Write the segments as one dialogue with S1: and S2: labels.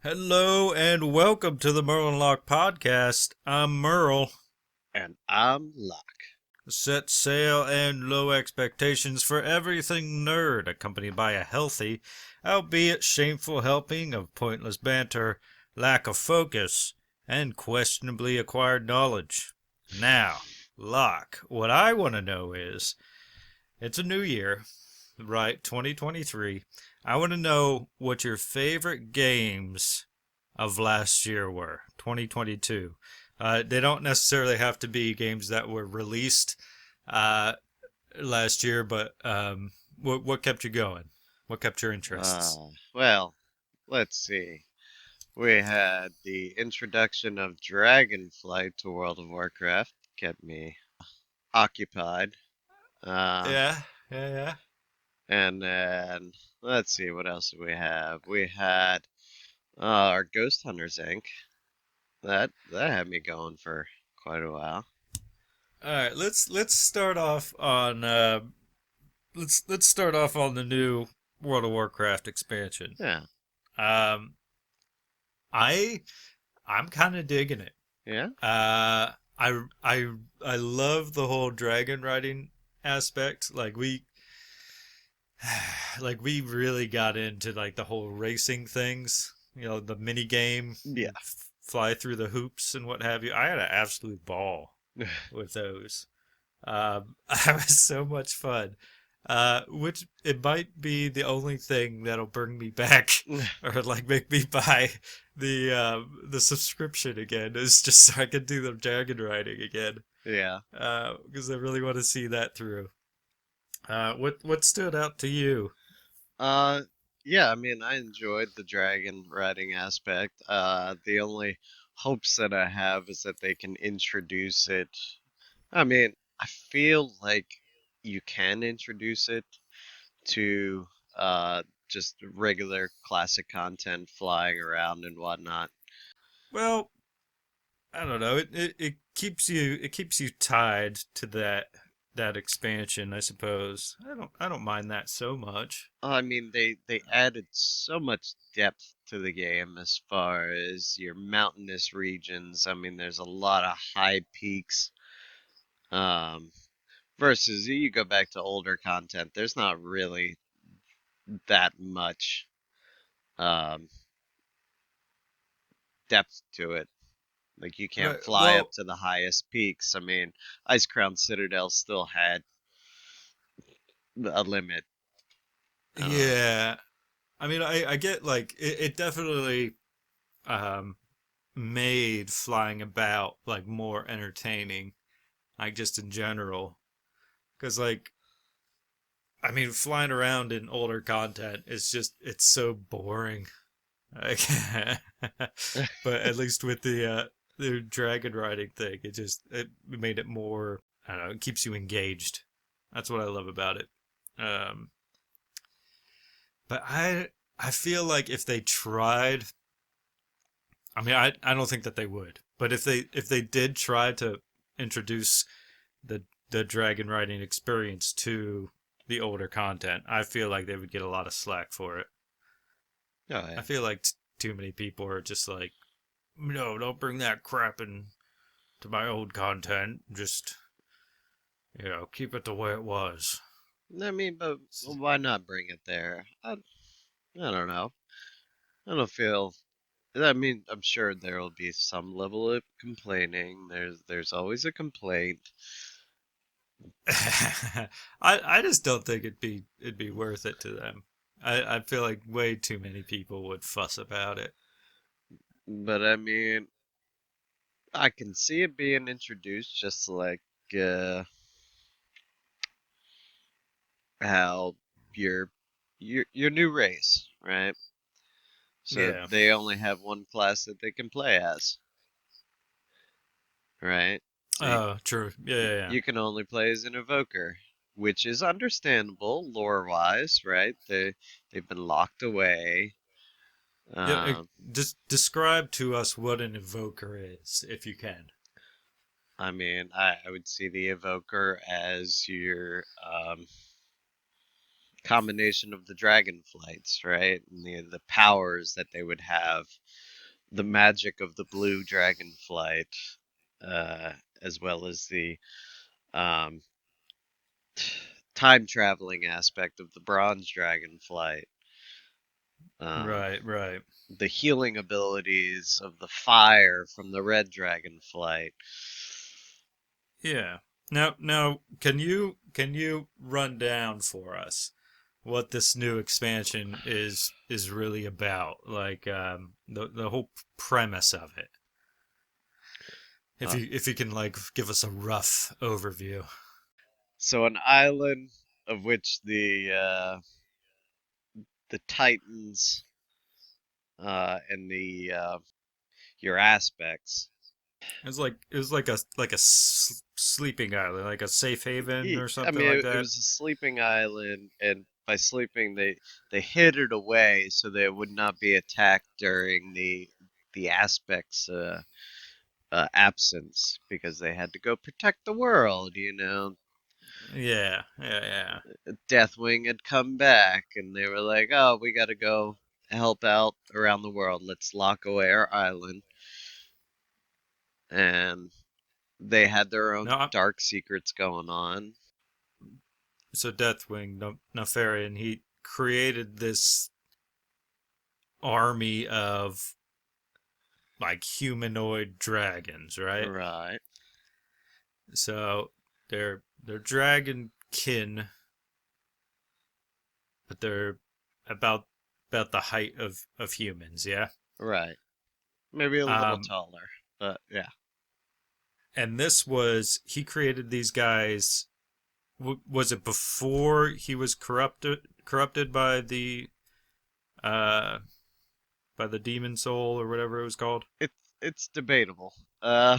S1: Hello and welcome to the Merle and Locke podcast. I'm Merle.
S2: And I'm Locke.
S1: Set sail and low expectations for everything nerd, accompanied by a healthy, albeit shameful helping of pointless banter, lack of focus, and questionably acquired knowledge. Now, Locke, what I want to know is it's a new year, right? 2023. I want to know what your favorite games of last year were, 2022. They don't necessarily have to be games that were released uh, last year, but what kept you going? What kept your interests?
S2: Well, let's see. We had the introduction of Dragonflight to World of Warcraft, kept me occupied. Uh,
S1: Yeah, yeah.
S2: and then let's see, what else did we have? We had our Ghost Hunters Inc. That had me going for quite a while.
S1: All right, let's start off on let's start off on the new World of Warcraft expansion.
S2: Yeah,
S1: Um, I I'm kind of digging it.
S2: yeah,
S1: Uh, I love the whole dragon riding aspect. Like we really got into like the whole racing things. You know, the mini game,
S2: yeah.
S1: fly through the hoops and what have you. I had an absolute ball with those. I was so much fun. Which it might be the only thing that'll bring me back or like make me buy the subscription again is just so I can do the dragon riding again.
S2: Yeah.
S1: Because I really want to see that through. What stood out to you?
S2: Uh, yeah, I mean, I enjoyed the dragon riding aspect. The only hopes that I have is that they can introduce it. I mean, I feel like you can introduce it to just regular classic content flying around and whatnot.
S1: Well, I don't know. It keeps you tied to that expansion, I suppose. I don't mind that so much.
S2: I mean, they added so much depth to the game as far as your mountainous regions. I mean, there's a lot of high peaks. Um, Versus you go back to older content, there's not really that much um, depth to it. Like you can't
S1: Right.
S2: fly up
S1: Well,
S2: to the highest peaks. I mean, Ice Crown Citadel still had a limit. Um,
S1: yeah. I mean, I get like it definitely um made flying about like more entertaining, like just in general. Because like I mean, flying around in older content is just it's so boring. Like, but at least with the dragon riding thing, it made it more. I don't know. It keeps you engaged. That's what I love about it. Um, but I feel like if they tried, I mean, I don't think that they would. But if they did try to introduce the the dragon riding experience to the older content, I feel like they would get a lot of slack for it.
S2: oh yeah.
S1: I feel like too many people are just like, no, don't bring that crap in to my old content. Just keep it the way it was.
S2: I mean, but why not bring it there? I don't know. I don't feel. I mean, I'm sure there will be some level of complaining. There's always a complaint.
S1: I just don't think it'd be worth it to them. I feel like way too many people would fuss about it.
S2: But I mean, I can see it being introduced just like uh, how your your new race, right? So
S1: Yeah.
S2: they only have one class that they can play as, right? So
S1: Oh, true. Yeah, yeah, yeah.
S2: you can only play as an evoker, which is understandable lore-wise, right? They've been locked away.
S1: Yeah,
S2: Um,
S1: just describe to us what an evoker is, if you can.
S2: I mean, I would see the evoker as your combination of the dragon flights, right? And the powers that they would have, the magic of the blue dragon flight, uh, as well as the um, time traveling aspect of the bronze dragon flight, um,
S1: Right, right.
S2: the healing abilities of the fire from the red dragon flight.
S1: Yeah. Now, can you run down for us what this new expansion is really about? Like the whole premise of it. If
S2: Uh,
S1: you can like give us a rough overview.
S2: so an island of which the Titans and the your aspects.
S1: It was like a sleeping island, like a safe haven or
S2: I
S1: something
S2: mean,
S1: like
S2: it
S1: that.
S2: was a sleeping island, and by sleeping, they hid it away so that it would not be attacked during the aspects absence because they had to go protect the world. You know,
S1: Yeah, yeah, yeah.
S2: Deathwing had come back, and they were like, "Oh, we got to go help out around the world. Let's lock away our island." And they had their
S1: No,
S2: own dark secrets going on.
S1: so Deathwing, no, Nefarian, he created this army of like humanoid dragons, right?
S2: Right,
S1: So they're dragon kin, but they're about about the height of humans, yeah.
S2: right. Maybe a little
S1: Um,
S2: taller, but yeah.
S1: and this was he created these guys. Was it before he was corrupted uh by the demon soul or whatever it was called?
S2: It's debatable. Uh,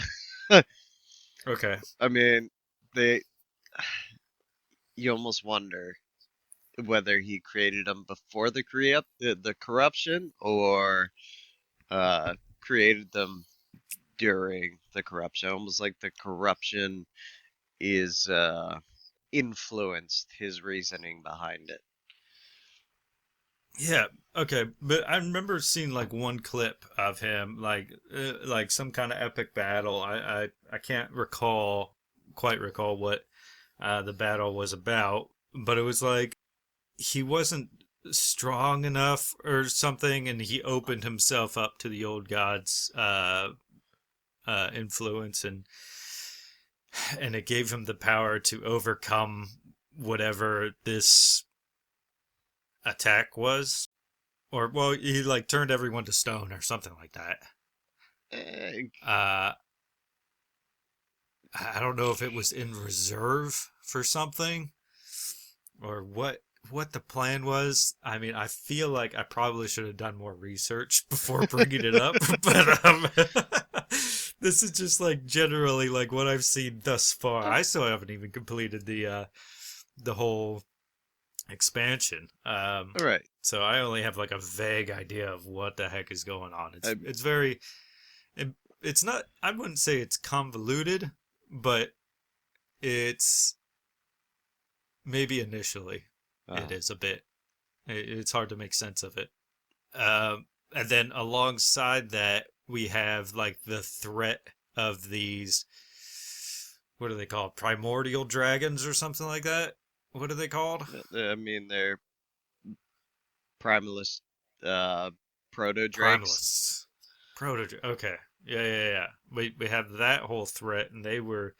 S1: Okay.
S2: I mean, they you almost wonder whether he created them before the corruption or created them during the corruption. Almost like the corruption is influenced his reasoning behind it.
S1: Yeah. Okay. But I remember seeing like one clip of him, like some kind of epic battle. I can't quite recall what the battle was about, but it was like he wasn't strong enough or something, and he opened himself up to the old gods' influence, and it gave him the power to overcome whatever this attack was. Or well, he like turned everyone to stone or something like that.
S2: Eh,
S1: Uh, I don't know if it was in reserve for something or what the plan was. I mean, I feel like I probably should have done more research before bringing it up, but this is just like generally like what I've seen thus far. I still haven't even completed the whole expansion.
S2: all right.
S1: So I only have like a vague idea of what the heck is going on.
S2: I,
S1: It's very it, it's not. I wouldn't say it's convoluted, but it's maybe initially it
S2: uh,
S1: is a bit. It's hard to make sense of it. And then alongside that, we have like the threat of these. What are they called? Primordial dragons or something like that. What are they called?
S2: I mean, they're primalist uh, proto drakes.
S1: Primalists. Proto. Okay. Yeah, yeah, yeah. We have that whole threat, and they were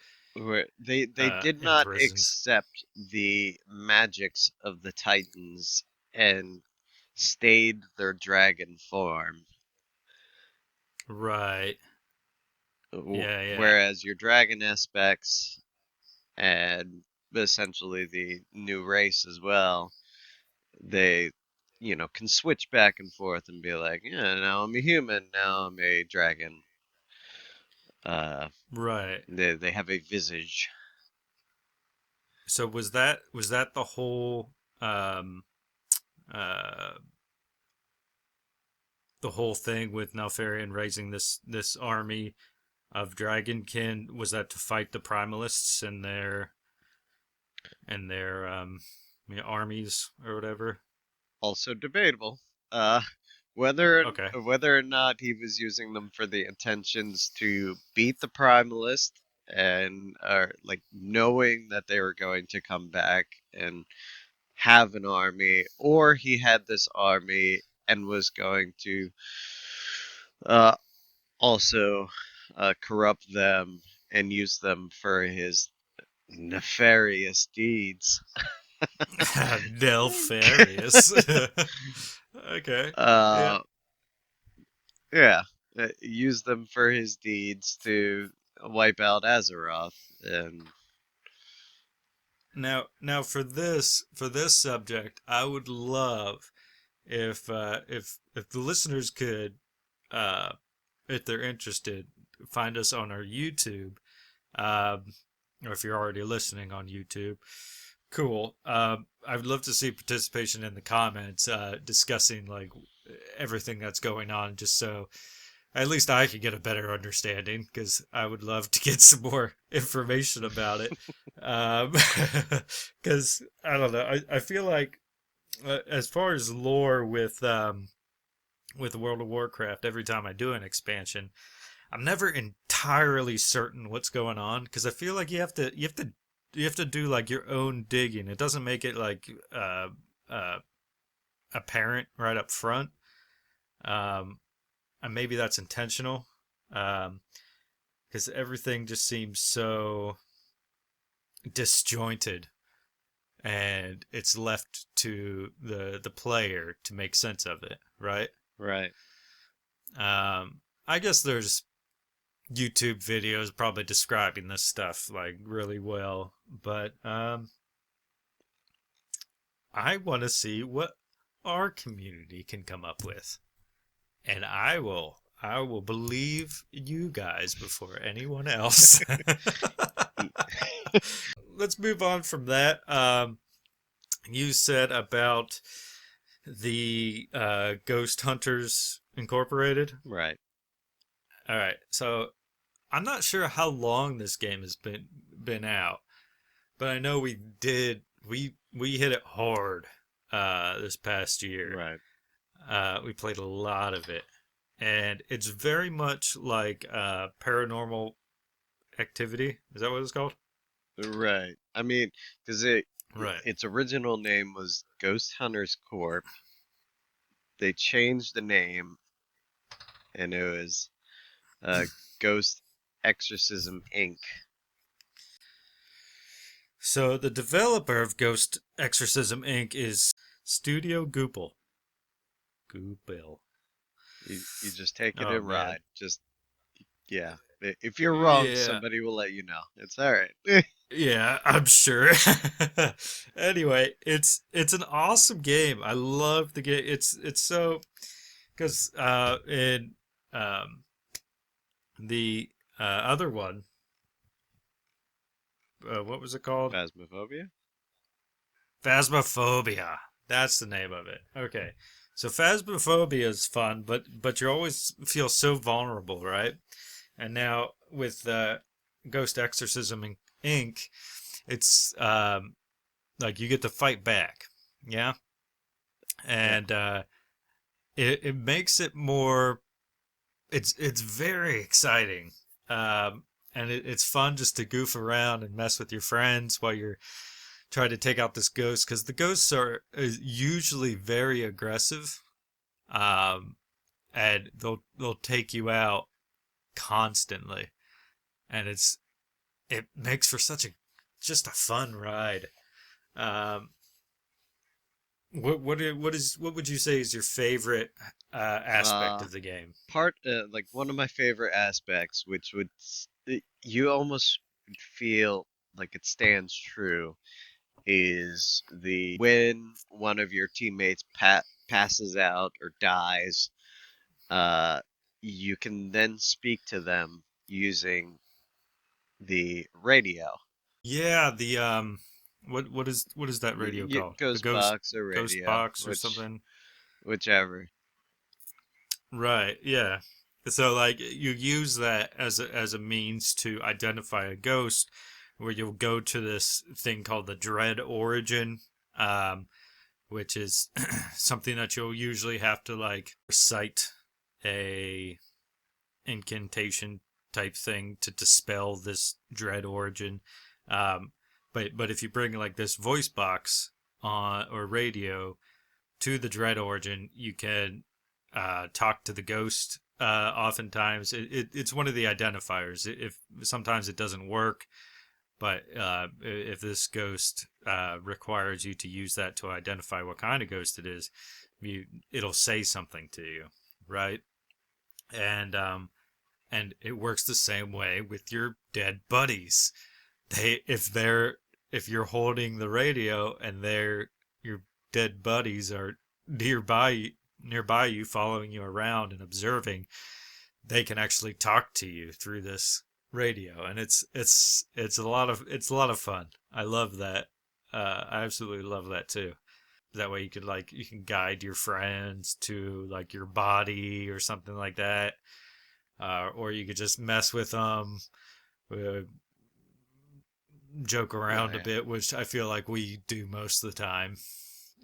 S2: They did not
S1: imprisoned.
S2: accept the magics of the Titans and stayed their dragon form.
S1: Right. Yeah, yeah.
S2: Whereas your dragon aspects and essentially the new race as well, they, can switch back and forth and be like, yeah, now I'm a human, now I'm a dragon. Uh,
S1: Right.
S2: they have a visage.
S1: So was that um uh the whole thing with Nelfarion raising this army of dragonkin? Was that to fight the primalists and their I mean, armies or whatever.
S2: Also debatable. Uh, whether
S1: Okay.
S2: whether or not he was using them for the intentions to beat the Primalist and like knowing that they were going to come back and have an army, or he had this army and was going to uh, also corrupt them and use them for his nefarious deeds.
S1: Nefarious. Okay. Yeah.
S2: uh, yeah, use them for his deeds to wipe out Azeroth, and
S1: Now for this subject, I would love if the listeners could, uh, if they're interested, find us on our YouTube, um, or if you're already listening on YouTube. Cool. I would love to see participation in the comments, discussing like everything that's going on, just so at least I could get a better understanding, because I would love to get some more information about it. Because I don't know, I feel like, as far as lore with World of Warcraft, every time I do an expansion, I'm never entirely certain what's going on, because I feel like you have to do like your own digging. It doesn't make it like uh, apparent right up front. Um, and maybe that's intentional, because everything just seems so disjointed, and it's left to the player to make sense of it, right?
S2: right.
S1: I guess there's YouTube videos probably describing this stuff like really well, but I want to see what our community can come up with, and I will believe you guys before anyone else. Let's move on from that. You said about the Ghost Hunters Incorporated.
S2: Right.
S1: All right, so I'm not sure how long this game has been out, but I know we hit it hard this past year.
S2: Right.
S1: We played a lot of it, and it's very much like Paranormal Activity. Is that what it's called?
S2: Right. I mean, because
S1: Right.
S2: its original name was Ghost Hunters Corp. They changed the name, and it was uh, Ghost Exorcism Inc.
S1: So the developer of Ghost Exorcism Inc. is Studio Goopel. Goopel.
S2: You just take it
S1: Oh
S2: and
S1: man.
S2: ride. Just yeah. If you're wrong,
S1: Yeah.
S2: somebody will let you know. It's all right.
S1: Yeah, I'm sure. Anyway, it's an awesome game. I love the game. It's so, because in um the other one, what was it called?
S2: Phasmophobia.
S1: Phasmophobia. That's the name of it. Okay. So Phasmophobia is fun, but you always feel so vulnerable, right? And now with Ghost Exorcism Inc., it's like you get to fight back. Yeah.
S2: Yeah.
S1: And it makes it more, it's very exciting. And it's fun just to goof around and mess with your friends while you're trying to take out this ghost, because the ghosts are usually very aggressive, um, and they'll take you out constantly, and it makes for such a just a fun ride. Um, what would you say is your favorite aspect
S2: Uh,
S1: of the game?
S2: like one of my favorite aspects, which you almost feel like it stands true, is the when one of your teammates passes out or dies, uh, you can then speak to them using the radio.
S1: Yeah, the what is that radio called? The
S2: Ghost box or
S1: ghost
S2: radio,
S1: box or something?
S2: whichever.
S1: Right, yeah. So like you use that as a means to identify a ghost, where you'll go to this thing called the Dread Origin which is something that you'll usually have to like recite a incantation type thing to dispel this dread origin. Um, but if you bring like this voice box on or radio to the dread origin, you can talk to the ghost. Oftentimes, it's one of the identifiers. If sometimes it doesn't work, but if this ghost requires you to use that to identify what kind of ghost it is, it'll say something to you, right? And it works the same way with your dead buddies. If you're holding the radio and your dead buddies are nearby you, following you around and observing, they can actually talk to you through this radio, and it's a lot of fun. I love that. I absolutely love that too. That way you can guide your friends to like your body or something like that, or you could just mess with them, uh, joke around a
S2: Right.
S1: bit, which I feel like we do most of the time.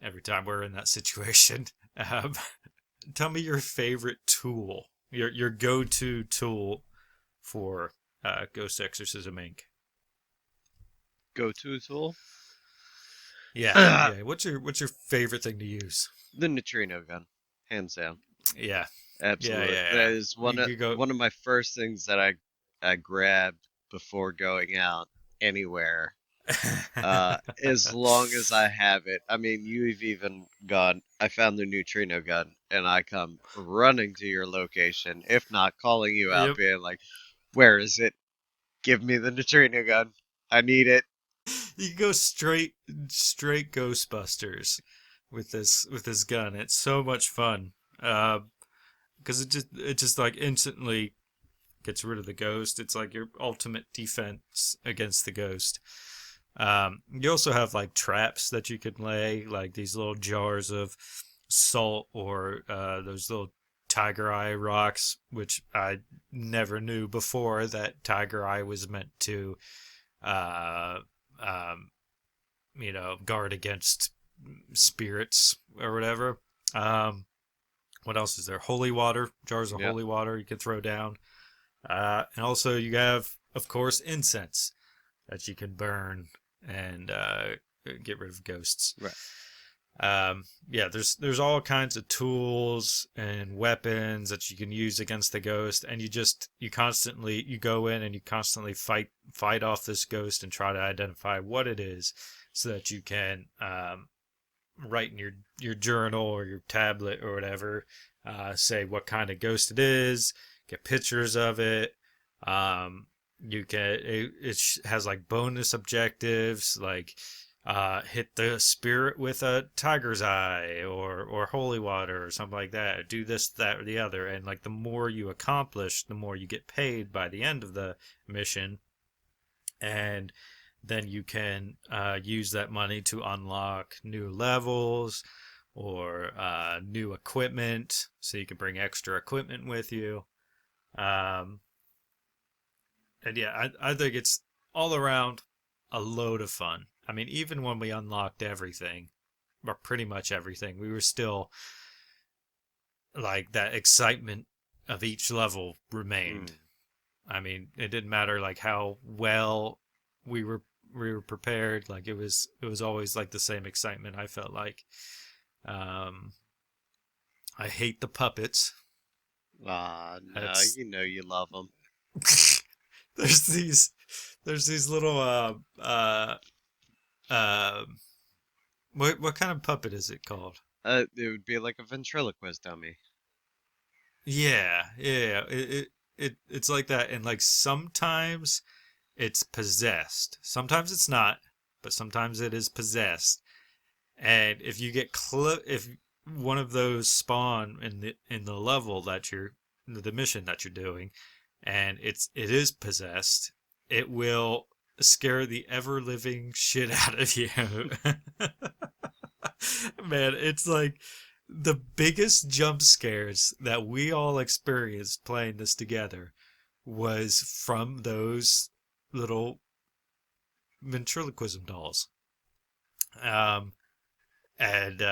S1: Every time we're in that situation. Um, Tell me your favorite tool, your go-to tool for Ghost Exorcism Inc.
S2: Go-to tool?
S1: Yeah,
S2: The
S1: yeah. What's your favorite thing to use?
S2: neutrino gun, hands down.
S1: Yeah, yeah,
S2: Absolutely.
S1: yeah,
S2: That
S1: yeah.
S2: is
S1: You could go.
S2: one of my first things that I grabbed before going out anywhere. As long as I have it. I mean, you've even gone, I found the neutrino gun, and I come running to your location, if not calling you out,
S1: Yep.
S2: being like, where is it? Give me the neutrino gun. I need it.
S1: You can go straight Ghostbusters with this gun. It's so much fun. Because it just like instantly gets rid of the ghost. It's like your ultimate defense against the ghost. You also have like traps that you can lay, like these little jars of salt or those little tiger eye rocks, which I never knew before that tiger eye was meant to, uh, um, guard against spirits or whatever. What else is there? Holy water, jars of
S2: Yep.
S1: holy water you can throw down. And also you have, of course, incense that you can burn and get rid of ghosts.
S2: Right.
S1: Yeah, there's all kinds of tools and weapons that you can use against the ghost, and you go in and you constantly fight off this ghost and try to identify what it is, so that you can write in your journal or your tablet or whatever, say what kind of ghost it is, get pictures of it. You can it has like bonus objectives like hit the spirit with a tiger's eye or holy water or something like that. Do this, that, or the other, and like the more you accomplish, the more you get paid by the end of the mission, and then you can use that money to unlock new levels or new equipment, so you can bring extra equipment with you. Um, and yeah, I think it's all around a load of fun. I mean, even when we unlocked everything, or pretty much everything, we were still like that excitement of each level remained.
S2: Mm.
S1: I mean, it didn't matter like how well we were we were prepared. Like it was always like the same excitement. I felt like. Um, I hate the puppets.
S2: Ah, no,
S1: That's
S2: you know you love them.
S1: there's these there's these little uh what kind of puppet is it called?
S2: It would be like a ventriloquist dummy.
S1: Yeah, yeah. It's like that, and like sometimes it's possessed. Sometimes it's not, but sometimes it is possessed. And if you get if one of those spawn in the level that you're the mission that you're doing, and it is possessed, it will scare the ever living shit out of you. Man, it's like the biggest jump scares that we all experienced playing this together was from those little ventriloquism dolls. Um, and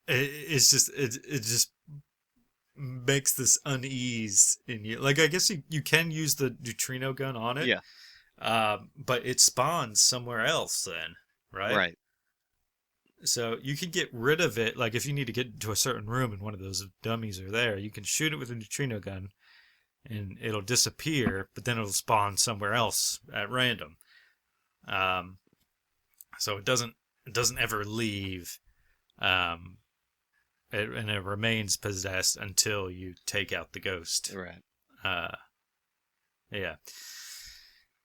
S1: it just makes this unease in you. Like I guess you can use the neutrino gun on it,
S2: Yeah,
S1: but it spawns somewhere else then, right?
S2: right.
S1: So you can get rid of it. Like if you need to get into a certain room and one of those dummies are there, you can shoot it with a neutrino gun and it'll disappear, but then it'll spawn somewhere else at random. Um, so it doesn't ever leave, um, and it remains possessed until you take out the ghost.
S2: Right.
S1: Uh, yeah.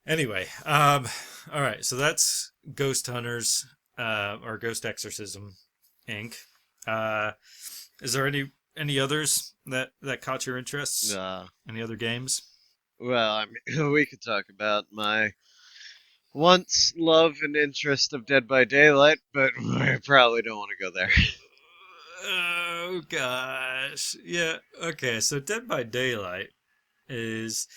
S1: Anyway, all right. So that's Ghost Hunters, or Ghost Exorcism, Inc. Uh, is there any others that caught your interests?
S2: Uh,
S1: Any other games?
S2: well, I mean, we could talk about my once love and interest of Dead by Daylight, but we probably don't want to go there.
S1: Oh gosh. Yeah. Okay. So Dead by Daylight is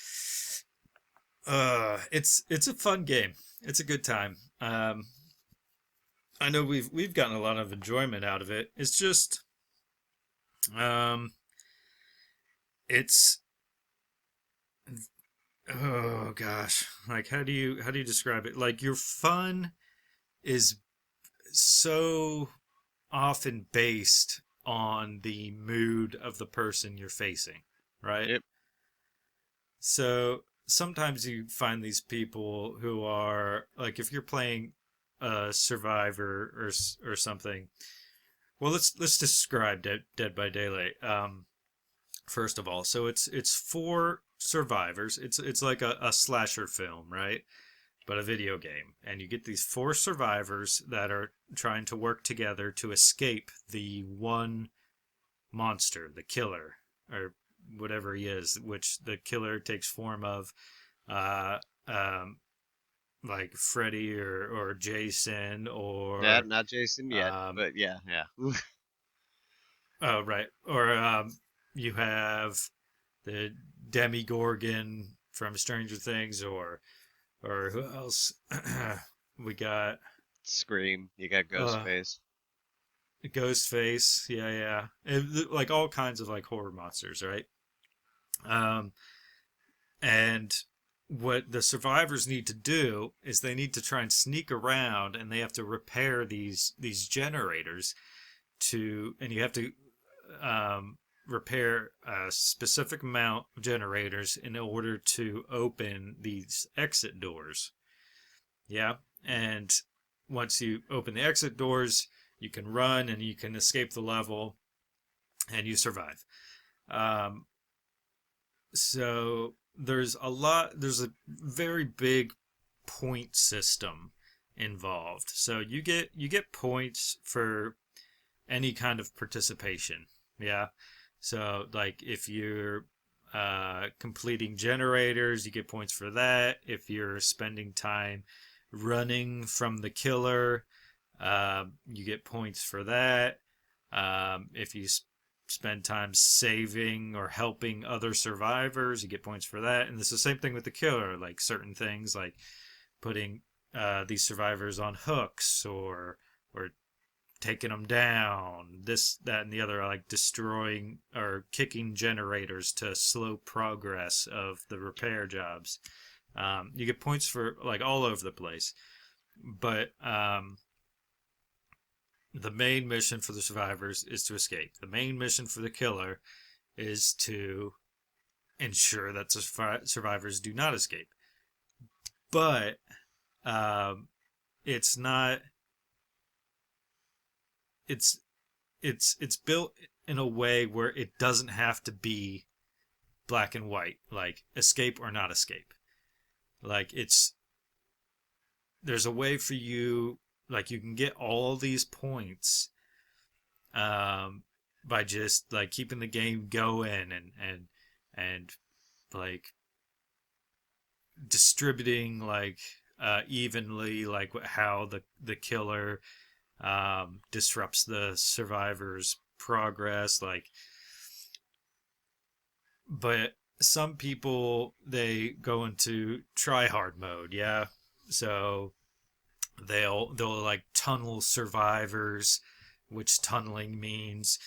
S1: it's a fun game. It's a good time. I know we've gotten a lot of enjoyment out of it. It's just um it's oh gosh. Like how do you describe it? Like your fun is so often based on the mood of the person you're facing, right?
S2: Yep.
S1: So sometimes you find these people who are like, if you're playing Survivor or something. Well, let's describe Dead by Daylight. First of all, so it's four survivors. It's like a slasher film, right? But a video game, and you get these four survivors that are trying to work together to escape the one monster, the killer, or whatever he is, which the killer takes form of, uh, um, like Freddy or Jason
S2: Yeah,
S1: or
S2: not Jason yet,
S1: um,
S2: but yeah, yeah.
S1: oh right, or you have the Demigorgon from Stranger Things, or who else? We got
S2: Scream. You got
S1: uh
S2: Ghostface.
S1: Ghostface, yeah, yeah, like all kinds of like horror monsters, right? Um, and what the survivors need to do is they need to try and sneak around, and they have to repair these generators and you have to repair a specific amount of generators in order to open these exit doors. Yeah, and once you open the exit doors, you can run and you can escape the level, and you survive. Um, so there's a very big point system involved. So you get points for any kind of participation. Yeah. So like if you're completing generators, you get points for that. If you're spending time running from the killer, you get points for that. If you spend time saving or helping other survivors, you get points for that. And it's the same thing with the killer. Like certain things, like putting these survivors on hooks or taking them down, this, that, and the other, like destroying or kicking generators to slow progress of the repair jobs. You get points for like all over the place, but the main mission for the survivors is to escape. The main mission for the killer is to ensure that the survivors do not escape. But um, it's not. It's it's built in a way where it doesn't have to be black and white, like escape or not escape. Like there's a way for you, like you can get all these points um, by just like keeping the game going and like distributing like evenly, like how the killer disrupts the survivors' progress, like. But some people they go into try hard mode, yeah. So They'll like tunnel survivors, which tunneling means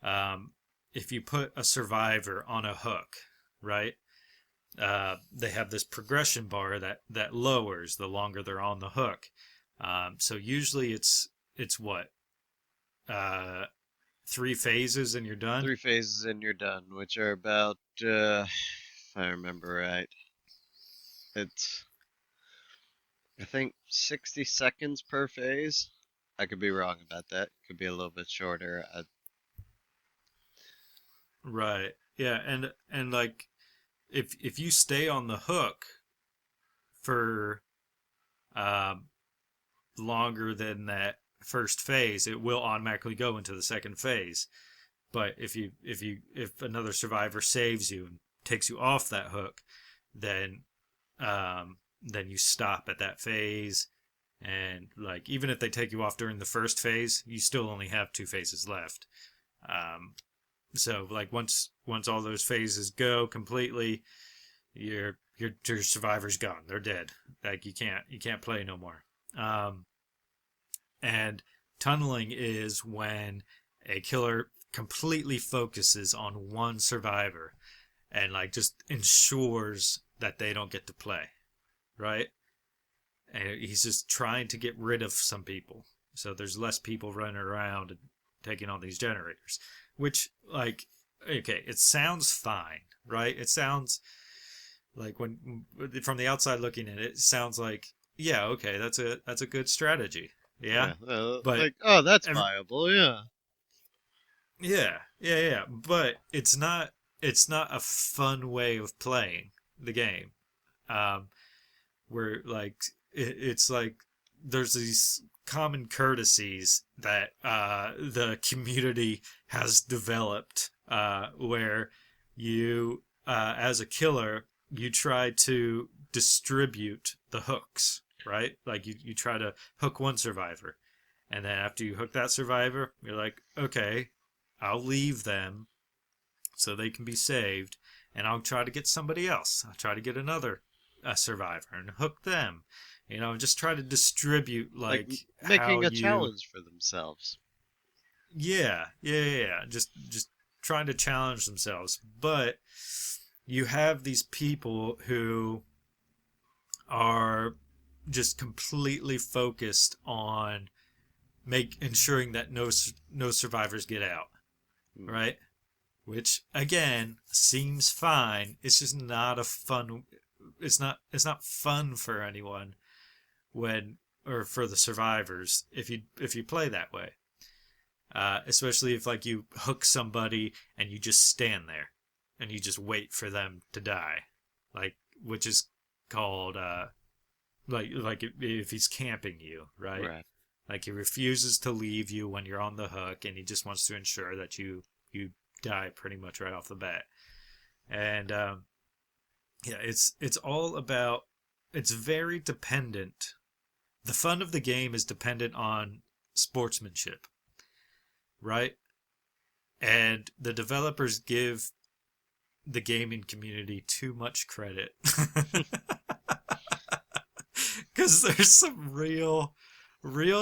S1: um, if you put a survivor on a hook, right? They have this progression bar that lowers the longer they're on the hook. So usually it's what, uh, 3 phases and you're done.
S2: 3 phases and you're done, which are about, if I remember right, it's I think 60 seconds per phase. I could be wrong about that. Could be a little bit shorter.
S1: Right. Yeah, and like if you stay on the hook for um, longer than that first phase, it will automatically go into the second phase. But if another survivor saves you and takes you off that hook, then then you stop at that phase. And like even if they take you off during the first phase, you still only have 2 phases left. Um, so like once all those phases go completely, your survivor's gone. They're dead. Like you can't play no more. Um, and tunneling is when a killer completely focuses on one survivor and like just ensures that they don't get to play, right? And he's just trying to get rid of some people. So there's less people running around and taking on these generators, which like okay, it sounds fine, right? It sounds like when from the outside looking at it, it sounds like yeah, okay, that's a good strategy. Yeah.
S2: Yeah,
S1: But
S2: like, oh, that's
S1: every,
S2: viable. Yeah.
S1: yeah. But it's not a fun way of playing the game. Um, where like it's like there's these common courtesies that the community has developed where you as a killer you try to distribute the hooks, right? Like you try to hook one survivor, and then after you hook that survivor you're like okay, I'll leave them so they can be saved, and I'll try to get somebody else. I'll try to get another survivor and hook them. Just try to distribute
S2: Like
S1: like how
S2: making a
S1: you.
S2: challenge for themselves.
S1: Yeah. Just trying to challenge themselves, but you have these people who are just completely focused on make ensuring that no survivors get out,
S2: Hmm.
S1: right? Which again seems fine. It's just not a fun. It's not fun for anyone when or for the survivors if you play that way. Especially if like you hook somebody and you just stand there and you just wait for them to die, like which is called like if he's camping you, right?
S2: Right.
S1: Like he refuses to leave you when you're on the hook, and he just wants to ensure that you die pretty much right off the bat. And yeah, it's all about. It's very dependent. The fun of the game is dependent on sportsmanship, right? And the developers give the gaming community too much credit because there's some real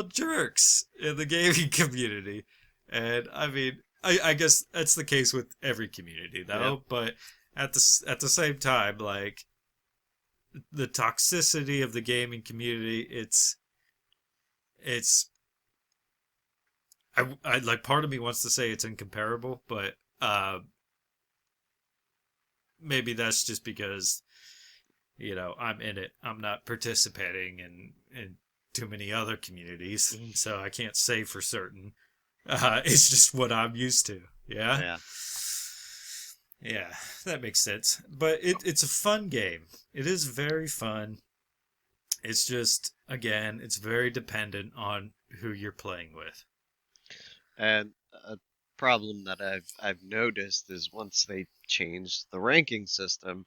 S1: jerks in the gaming community. And I mean, I guess that's the case with every community
S2: Yeah.
S1: though, but at the same time, like the toxicity of the gaming community, it's I like part of me wants to say it's incomparable, but maybe that's just because I'm in it. I'm not participating in too many other communities, so I can't say for certain. It's just what I'm used to. Yeah,
S2: Yeah.
S1: yeah, that makes sense. But it's a fun game. It is very fun. It's just again, it's very dependent on who you're playing with.
S2: And a problem that I've noticed is once they changed the ranking system,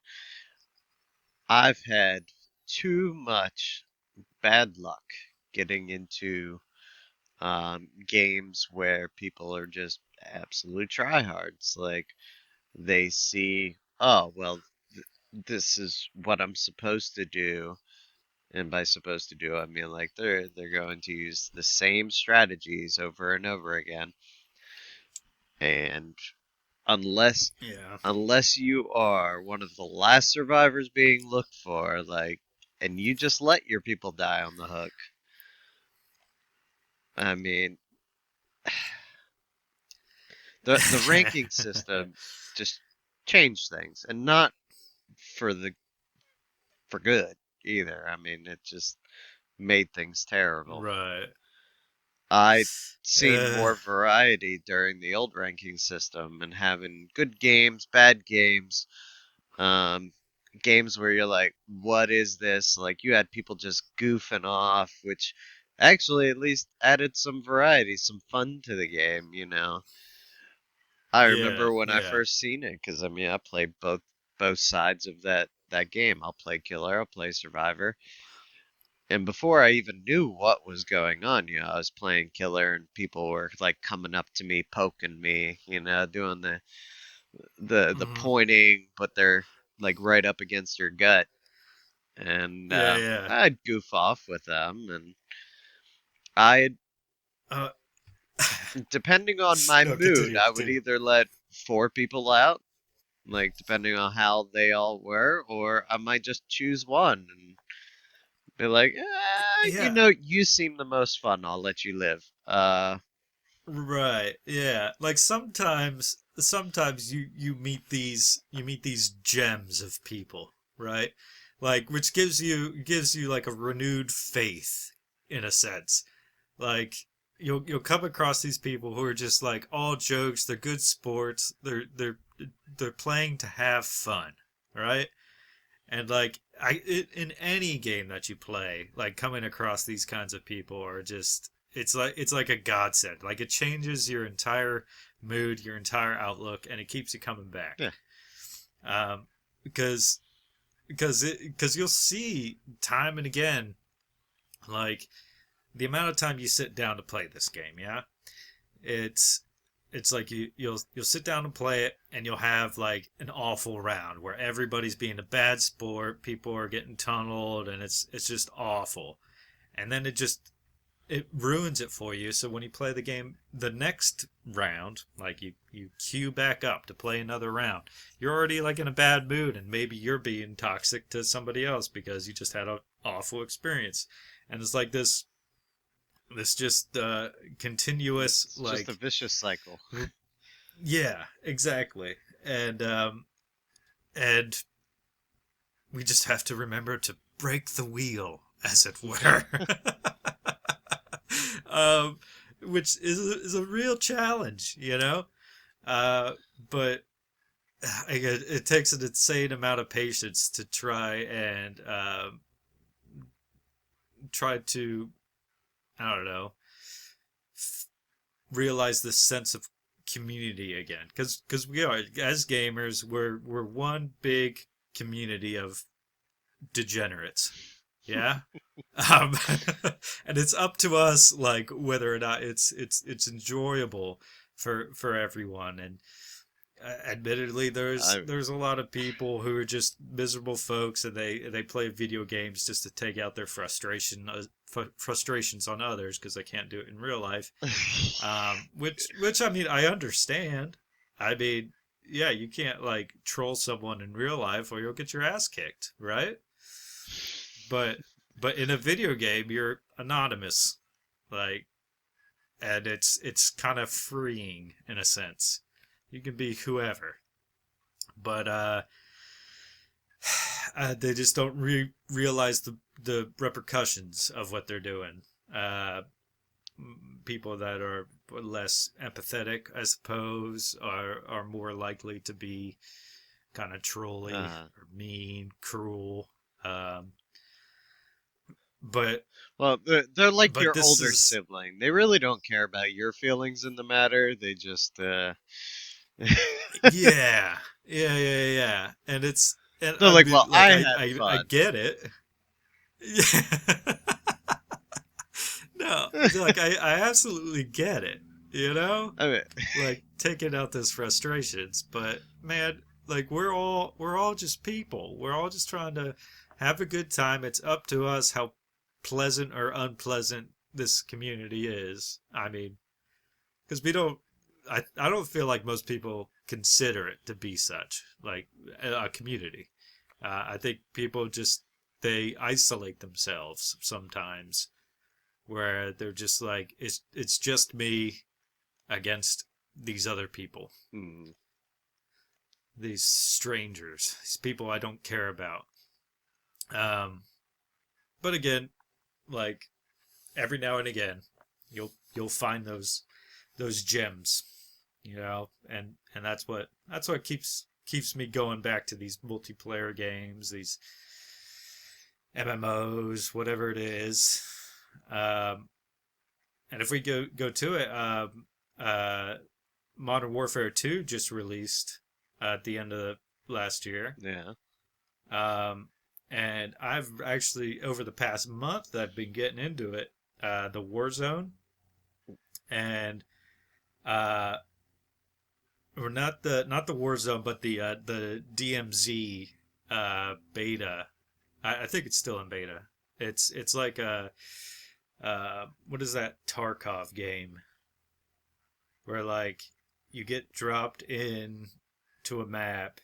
S2: I've had too much bad luck getting into games where people are just absolute tryhards. Like they see, oh, well, this is what I'm supposed to do. And by supposed to do, I mean like they're going to use the same strategies over and over again. And unless
S1: Yeah.
S2: unless you are one of the last survivors being looked for, like, and you just let your people die on the hook. I mean, the ranking system just changed things, and not for the for good either. I mean, it just made things terrible.
S1: Right.
S2: I'd seen
S1: Uh,
S2: more variety during the old ranking system and having good games, bad games, um, games where you're like, what is this? Like, you had people just goofing off, which actually at least added some variety, some fun to the game, you know. I
S1: yeah.
S2: remember when I
S1: Yeah.
S2: first seen it, because I mean, I played both sides of that game. I'll play killer, I'll play survivor. And before I even knew what was going on, you know, I was playing killer and people were like coming up to me, poking me, you know, doing the
S1: Hmm.
S2: pointing, but they're like right up against your gut. And
S1: Yeah. Yeah.
S2: I'd goof off with them, and I,
S1: Uh,
S2: depending on my
S1: no,
S2: mood,
S1: continue.
S2: I would
S1: Continue.
S2: either let four people out, like depending on how they all were, or I might just choose one and be like, you
S1: Yeah.
S2: know, you seem the most fun. I'll let you live.
S1: Right. Yeah. Like sometimes you meet these gems of people, right? Like which gives you like a renewed faith in a sense. Like you'll come across these people who are just like all jokes, they're good sports, they're playing to have fun, right? And like in any game that you play, like coming across these kinds of people are just it's like a godsend. Like it changes your entire mood, your entire outlook, and it keeps you coming
S2: Yeah.
S1: back. Um, because because you'll see time and again, like the amount of time you sit down to play this game, yeah, it's it's like you'll sit down and play it and you'll have like an awful round where everybody's being a bad sport, people are getting tunneled and it's just awful. And then it ruins it for you. So when you play the game the next round, like you queue back up to play another round, you're already like in a bad mood and maybe you're being toxic to somebody else because you just had an awful experience. And it's like this just continuous
S2: It's just a
S1: like
S2: vicious cycle.
S1: yeah, exactly. And and we just have to remember to break the wheel, as it were. um, which is a real challenge, you know. Uh, but it takes an insane amount of patience to try to I don't know realize this sense of community again because we are as gamers we're one big community of degenerates, yeah. um and it's up to us like whether or not it's enjoyable for everyone. And admittedly
S2: I,
S1: there's a lot of people who are just miserable folks and they play video games just to take out their frustrations on others because they can't do it in real life. Which I mean I understand. I mean, yeah, you can't like troll someone in real life or you'll get your ass kicked, right? But in a video game you're anonymous, like, and it's kind of freeing in a sense. You can be whoever, but they just don't realize the repercussions of what they're doing. Uh, People that are less empathetic, I suppose, are more likely to be kind of trolly
S2: uh,
S1: or mean, cruel. Um, but
S2: well, they're like your
S1: this
S2: older
S1: is
S2: sibling. They really don't care about your feelings in the matter. They just,
S1: yeah, yeah, and it's and
S2: they're
S1: I
S2: like, well,
S1: mean
S2: I
S1: like
S2: had
S1: I
S2: fun.
S1: get it. Yeah. No, like I absolutely get it, you know?
S2: I mean,
S1: Like taking out those frustrations, but man, like we're all just people. We're all just trying to have a good time. It's up to us how pleasant or unpleasant this community is. I mean, because we don't. I don't feel like most people consider it to be such like a community. I think people just they isolate themselves sometimes, where they're just like it's just me against these other people,
S2: Hmm.
S1: these strangers, these people I don't care about. Um, but again, like every now and again, you'll find those gems, and that's what keeps me going back to these multiplayer games, these MMOs, whatever it is. Um, and if we go to it, uh, Modern Warfare 2 just released at the end of last year.
S2: Yeah.
S1: Um, and I've actually, over the past month, I've been getting into it, the Warzone, and uh, or not the Warzone, but the DMZ beta. I think it's still in beta. It's like a what is that Tarkov game where like you get dropped in to a map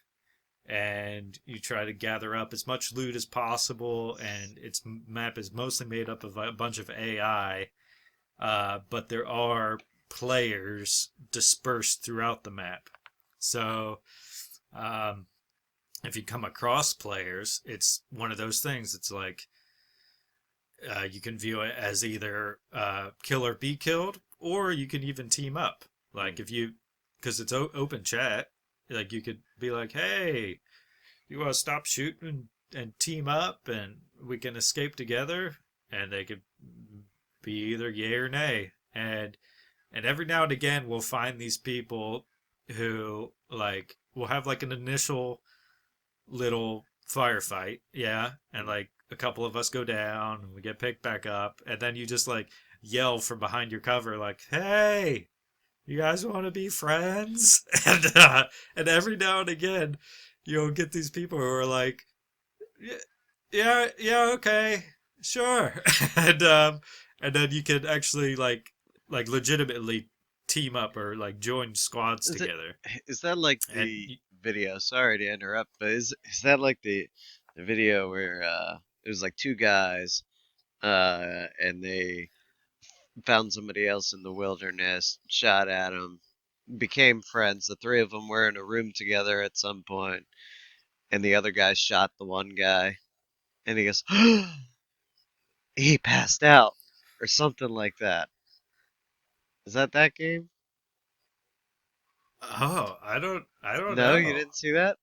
S1: and you try to gather up as much loot as possible, and its map is mostly made up of a bunch of AI, but there are players dispersed throughout the map. So um, if you come across players, it's one of those things. It's like you can view it as either kill or be killed, or you can even team up. Like if you, because it's open chat, like you could be like, "Hey, you want to stop shooting and team up, and we can escape together." And they could be either yay or nay. And every now and again, we'll find these people who like will have like an initial little firefight, yeah, and like a couple of us go down and we get picked back up, and then you just like yell from behind your cover like, "Hey, you guys want to be friends?" And every now and again you'll get these people who are like, "Yeah, yeah, yeah, okay, sure." And then you can actually like legitimately team up or like join squads
S2: Is it
S1: together.
S2: is that like
S1: And
S2: the video? Sorry to interrupt, but is that like the video where it was like two guys and they found somebody else in the wilderness, shot at him, became friends. The three of them were in a room together at some point, and the other guy shot the one guy, and he goes, he passed out, or something like that. Is that that game?
S1: oh, I don't
S2: No, you
S1: know.
S2: didn't see that?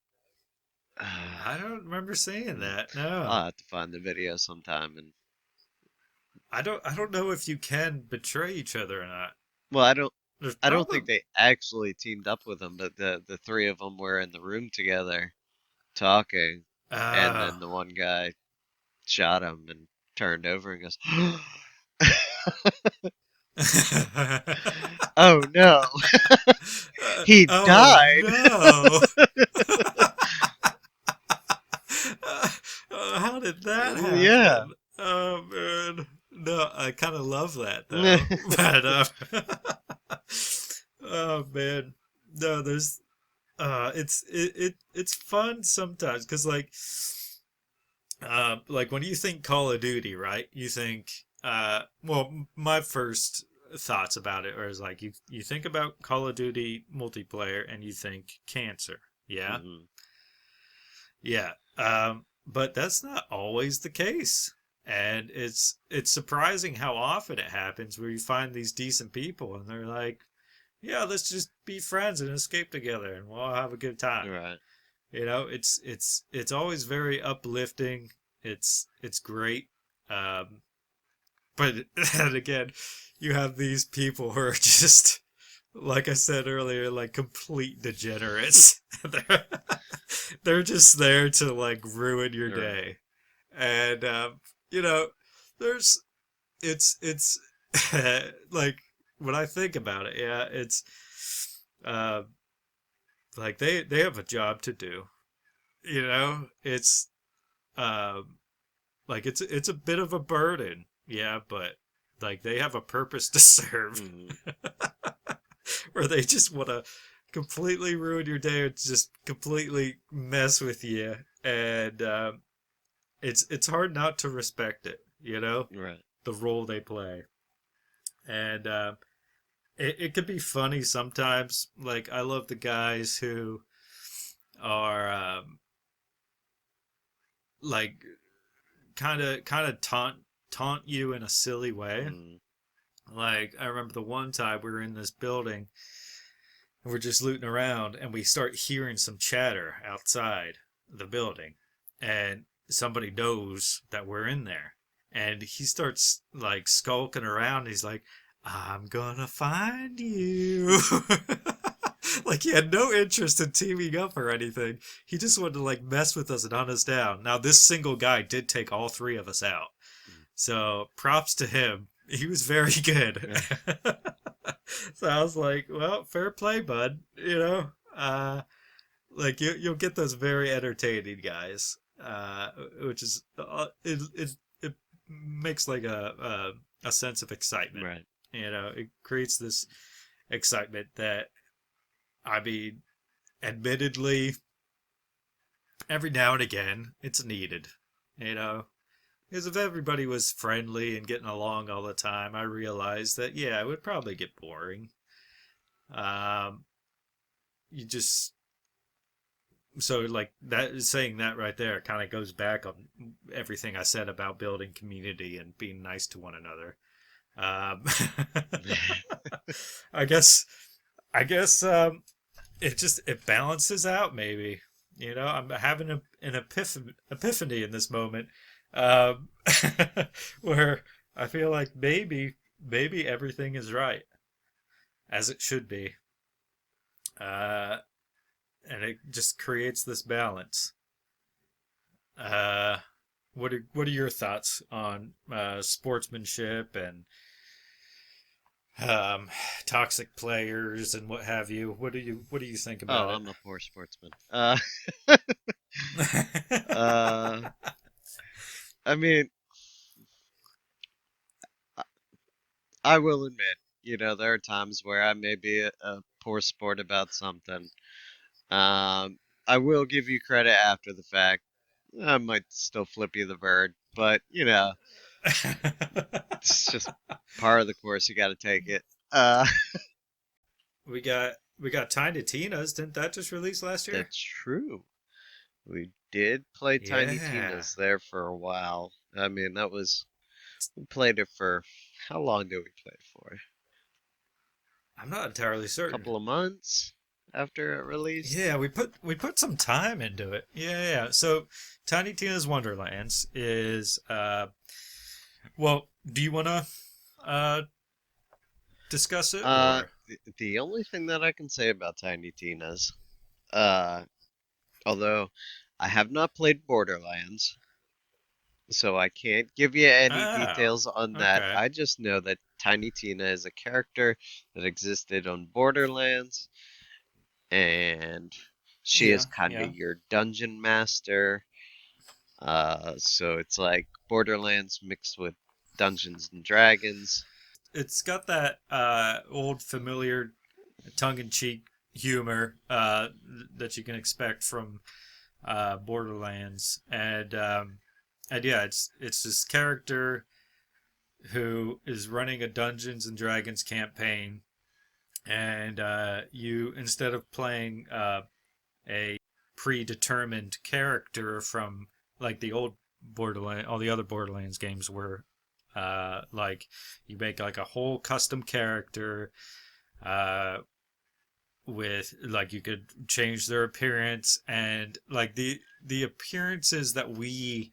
S1: I don't remember seeing
S2: Hmm.
S1: that. No.
S2: I'll have to find the video sometime. And
S1: I don't know if you can betray each other or not.
S2: well,
S1: There's
S2: I don't think
S1: probably
S2: they actually teamed up with him, but the three of them were in the room together talking, and
S1: uh
S2: then the one guy shot him and turned over and goes, "Oh no, he
S1: oh
S2: died!"
S1: no. How did that
S2: Yeah.
S1: happen? Oh man. No, I kind of love that though. But oh man. No, there's it's fun sometimes because like when you think Call of Duty, right? You think well, my first thoughts about it is like you think about Call of Duty multiplayer and you think cancer. Yeah.
S2: Mhm.
S1: Yeah. But that's not always the case. And it's surprising how often it happens where you find these decent people and they're like, "Yeah, let's just be friends and escape together and we'll all have a good time."
S2: Right.
S1: It's always very uplifting. It's great. Um, but and again, you have these people who are just like I said earlier, like complete degenerates. they're, they're just there to like ruin your
S2: Right.
S1: day. And you know, there's it's like when I think about it, yeah, it's uh like they have a job to do. You know, it's like it's a bit of a burden, yeah, but like they have a purpose to serve,
S2: Hmm.
S1: where they just want to completely ruin your day or just completely mess with you, and it's hard not to respect it, you know,
S2: Right.
S1: the role they play, and it could be funny sometimes. Like I love the guys who are like kind of taunt you in a silly way.
S2: Mm.
S1: Like I remember the one time we were in this building and we're just looting around and we start hearing some chatter outside the building, and somebody knows that we're in there, and he starts like skulking around. He's like, "I'm gonna find you." Like he had no interest in teaming up or anything. He just wanted to like mess with us and hunt us down. Now this single guy did take all three of us out. So props to him. He was very good.
S2: Mm.
S1: So I was like, well, fair play, bud. You know, like you'll get those very entertaining guys, which is it makes like a sense of excitement.
S2: Right.
S1: You know, it creates this excitement that, I mean, admittedly, every now and again, it's needed. You know, because if everybody was friendly and getting along all the time, I realized that, yeah, it would probably get boring. Um, you just, so like that, saying that right there kind of goes back on everything I said about building community and being nice to one another. Um, I guess, it balances out maybe. You know, I'm having an epiphany in this moment, um, where I feel like maybe everything is right as it should be, uh, and it just creates this balance. Uh, what are your thoughts on sportsmanship and um, toxic players and what have you? What do you think
S2: Oh,
S1: about it?
S2: I'm a poor sportsman. Uh, I mean, I I will admit, there are times where I may be a poor sport about something. Um, I will give you credit after the fact. I might still flip you the bird, but it's just part of the course. You got to take it. Uh,
S1: we got Tiny Tina's. Didn't that just release last year?
S2: that's true. We did play Tiny
S1: Yeah.
S2: Tina's there for a while. I mean, we played it for, how long did we play it for?
S1: I'm not entirely
S2: A
S1: certain.
S2: couple of months after it released?
S1: Yeah, we put some time into it. Yeah, yeah, yeah. So Tiny Tina's Wonderlands is well, do you wanna uh discuss it or
S2: The only thing that I can say about Tiny Tina's, uh, although I have not played Borderlands, so I can't give you any
S1: Oh,
S2: details on that.
S1: okay.
S2: I just know that Tiny Tina is a character that existed on Borderlands, and she is
S1: Yeah,
S2: kind of
S1: yeah.
S2: your dungeon master. So it's like Borderlands mixed with Dungeons and Dragons.
S1: It's got that old familiar tongue-in-cheek humor that you can expect from Borderlands, and yeah, it's this character who is running a Dungeons and Dragons campaign, and you, instead of playing a predetermined character from like the old Borderland, all the other Borderlands games were, like you make like a whole custom character, uh, with like you could change their appearance, and like the appearances that we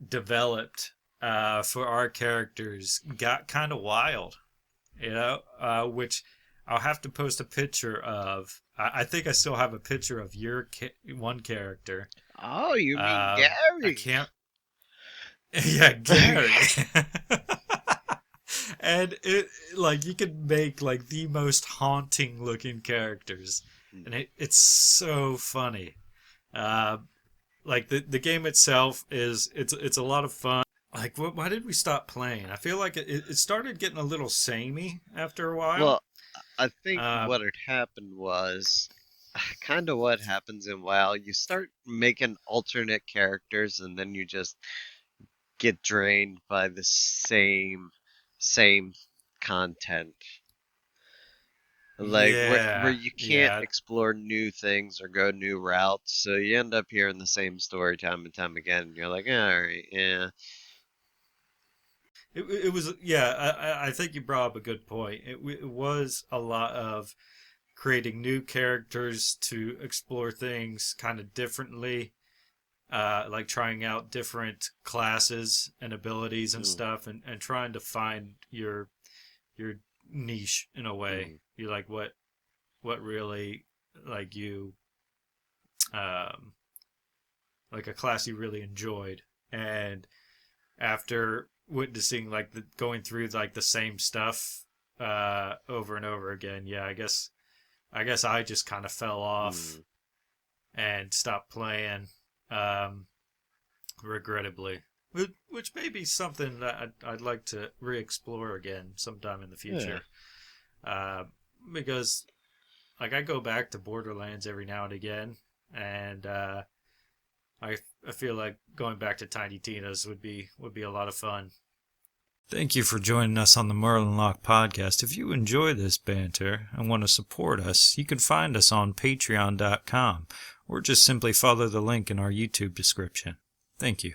S1: developed for our characters got kind of wild, you know, which I'll have to post a picture of. I think I still have a picture of your one character.
S2: Oh, you mean
S1: I
S2: Gary?
S1: can't. Yeah, Gary. And it, like, you could make like the most haunting looking characters.
S2: Mm.
S1: and it's so funny. Uh, like the game itself is it's a lot of fun. Like, why did we stop playing? I feel like it started getting a little samey after a while.
S2: Well, I think
S1: Uh,
S2: what had happened was kind of what happens in WoW. You start making alternate characters, and then you just get drained by the same content. Like where
S1: yeah,
S2: you can't
S1: yeah.
S2: explore new things or go new routes, so you end up hearing the same story time and time again. And you're like, all right, yeah.
S1: It was yeah. I think you brought up a good point. It was a lot of creating new characters to explore things kind of differently, like trying out different classes and abilities and
S2: Mm,
S1: stuff, and trying to find your niche in a way.
S2: mm,
S1: You like what really like you um, like a class you really enjoyed, and after witnessing like the going through like the same stuff over and over again, yeah, I guess I just kind of fell off
S2: mm.
S1: and stopped playing, um, regrettably. Which may be something that I'd like to re-explore again sometime in the
S2: Yeah.
S1: future. Uh, because like I go back to Borderlands every now and again, and I feel like going back to Tiny Tina's would be a lot of fun. Thank you for joining us on the Merlin Lock podcast. If you enjoy this banter and want to support us, you can find us on patreon.com or just simply follow the link in our YouTube description. Thank you.